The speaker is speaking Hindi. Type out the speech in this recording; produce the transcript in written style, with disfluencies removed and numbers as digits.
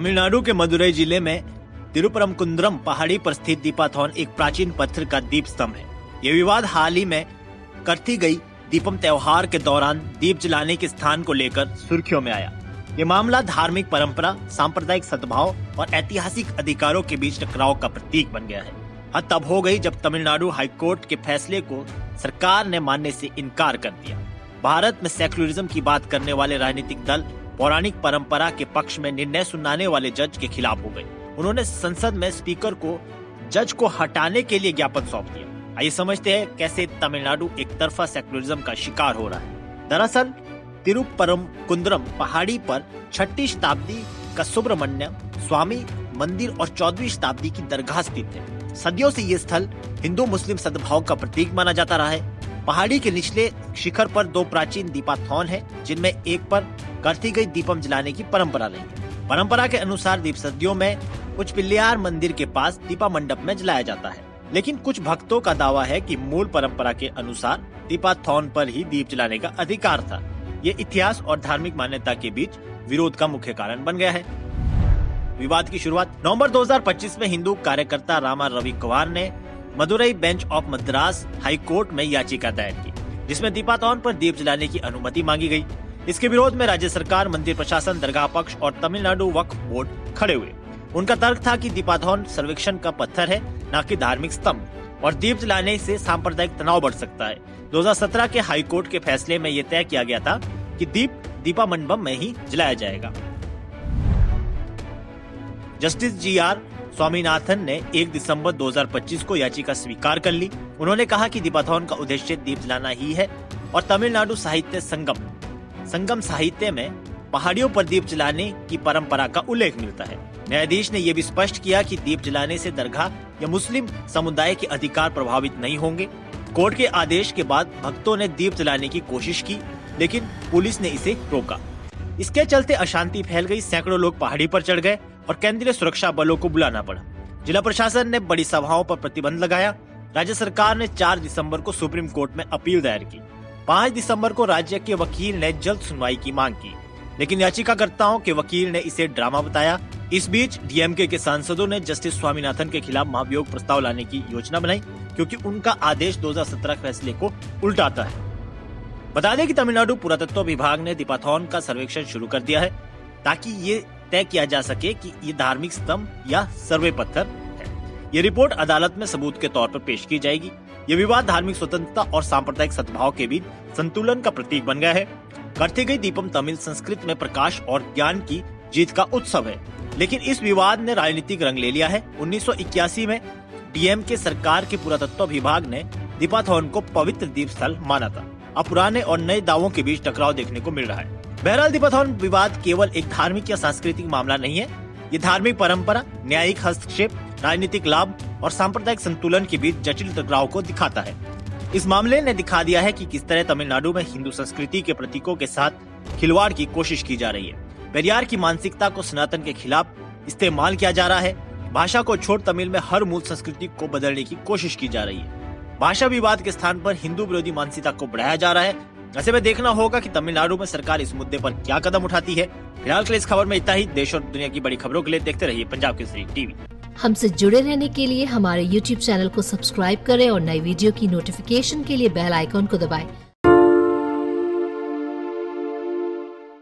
तमिलनाडु के मदुरई जिले में तिरुपरमकुंद्रम पहाड़ी पर स्थित दीपाथौन एक प्राचीन पत्थर का दीप स्तंभ है। ये विवाद हाल ही में कार्तिकेय दीपम त्योहार के दौरान दीप जलाने के स्थान को लेकर सुर्खियों में आया। ये मामला धार्मिक परंपरा, सांप्रदायिक सद्भाव और ऐतिहासिक अधिकारों के बीच टकराव का प्रतीक बन गया है। हद तब हो गई जब तमिलनाडु हाईकोर्ट के फैसले को सरकार ने मानने से इनकार कर दिया। भारत में सेक्युलरिज्म की बात करने वाले राजनीतिक दल पौराणिक परंपरा के पक्ष में निर्णय सुनाने वाले जज के खिलाफ हो गए। उन्होंने संसद में स्पीकर को जज को हटाने के लिए ज्ञापन सौंप दिया। आइए समझते हैं कैसे तमिलनाडु एक तरफा सेक्युलरिज्म का शिकार हो रहा है। दरअसल तिरुपरमकुंद्रम पहाड़ी पर 6वीं शताब्दी का सुब्रमण्य स्वामी मंदिर और 14वीं शताब्दी की दरगाह स्थित है। सदियों से ये स्थल हिंदू मुस्लिम सद्भाव का प्रतीक माना जाता रहा है। पहाड़ी के निचले शिखर पर 2 प्राचीन दीपाथौन है, जिनमें एक पर कार्तिकेय दीपम जलाने की परंपरा रही है। परंपरा के अनुसार दीप सदियों में उच्चपिल्लार मंदिर के पास दीपा मंडप में जलाया जाता है, लेकिन कुछ भक्तों का दावा है कि मूल परंपरा के अनुसार दीपाथौन पर ही दीप जलाने का अधिकार था। ये इतिहास और धार्मिक मान्यता के बीच विरोध का मुख्य कारण बन गया है। विवाद की शुरुआत नवंबर 2025 में हिंदू कार्यकर्ता रामा रवि कुमार ने Madurai bench of Madras high court में याचिका दायर की, जिसमें दीपाथौन पर दीप जलाने की अनुमति मांगी गई। इसके विरोध में राज्य सरकार, मंदिर प्रशासन, दरगाह पक्ष और तमिलनाडु वक्फ बोर्ड खड़े हुए। उनका तर्क था कि दीपाथौन सर्वेक्षण का पत्थर है, न कि धार्मिक स्तंभ, और दीप जलाने से सांप्रदायिक तनाव बढ़ सकता है। 2017 के हाई कोर्ट के फैसले में यह तय किया गया था कि दीप दीपा मंडप में ही जलाया जाएगा। जस्टिस GR स्वामीनाथन ने 1 दिसंबर 2025 को याचिका स्वीकार कर ली। उन्होंने कहा कि दीपाथौन का उद्देश्य दीप जलाना ही है और तमिलनाडु साहित्य संगम साहित्य में पहाड़ियों पर दीप जलाने की परंपरा का उल्लेख मिलता है। न्यायाधीश ने यह भी स्पष्ट किया कि दीप जलाने से दरगाह या मुस्लिम समुदाय के अधिकार प्रभावित नहीं होंगे। कोर्ट के आदेश के बाद भक्तों ने दीप जलाने की कोशिश की, लेकिन पुलिस ने इसे रोका। इसके चलते अशांति फैल गई। सैकड़ों लोग पहाड़ी पर चढ़ गए और केंद्रीय सुरक्षा बलों को बुलाना पड़ा। जिला प्रशासन ने बड़ी सभाओं पर प्रतिबंध लगाया। राज्य सरकार ने 4 दिसंबर को सुप्रीम कोर्ट में अपील दायर की। 5 दिसंबर को राज्य के वकील ने जल्द सुनवाई की मांग की, लेकिन याचिकाकर्ताओं के वकील ने इसे ड्रामा बताया। इस बीच DMK के सांसदों ने जस्टिस स्वामीनाथन के खिलाफ महाभियोग प्रस्ताव लाने की योजना बनाई, क्योंकि उनका आदेश 2017 फैसले को उल्टाता है। बता दें कि तमिलनाडु पुरातत्व विभाग ने दीपाथौन का सर्वेक्षण शुरू कर दिया है, ताकि ये तय किया जा सके कि ये धार्मिक स्तंभ या सर्वे पत्थर है। ये रिपोर्ट अदालत में सबूत के तौर पर पेश की जाएगी। ये विवाद धार्मिक स्वतंत्रता और सांप्रदायिक सद्भाव के बीच संतुलन का प्रतीक बन गया है। कार्तिकेय दीपम तमिल संस्कृत में प्रकाश और ज्ञान की जीत का उत्सव है, लेकिन इस विवाद ने राजनीतिक रंग ले लिया है। 1981 में DMK सरकार के पुरातत्व विभाग ने दीपाथौन को पवित्र दीप स्थल माना था। अब पुराने और नए दावों के बीच टकराव देखने को मिल रहा है। बहरहाल दीपाथौन विवाद केवल एक धार्मिक या सांस्कृतिक मामला नहीं है। ये धार्मिक परंपरा, न्यायिक हस्तक्षेप, राजनीतिक लाभ और सांप्रदायिक संतुलन के बीच जटिल टकराव को दिखाता है। इस मामले ने दिखा दिया है कि किस तरह तमिलनाडु में हिंदू संस्कृति के प्रतीकों के साथ खिलवाड़ की कोशिश की जा रही है। पेरियार की मानसिकता को सनातन के खिलाफ इस्तेमाल किया जा रहा है। भाषा को छोड़ तमिल में हर मूल संस्कृति को बदलने की कोशिश की जा रही है। भाषा विवाद के स्थान पर हिंदू विरोधी मानसिकता को बढ़ाया जा रहा है। ऐसे में देखना होगा कि तमिलनाडु में सरकार इस मुद्दे पर क्या कदम उठाती है। फिलहाल के लिए इस खबर में इतना ही। देश और दुनिया की बड़ी खबरों के लिए देखते रहिए पंजाब केसरी टीवी। हमसे जुड़े रहने के लिए हमारे YouTube चैनल को सब्सक्राइब करें और नई वीडियो की नोटिफिकेशन के लिए बेल आइकॉन को दबाएं।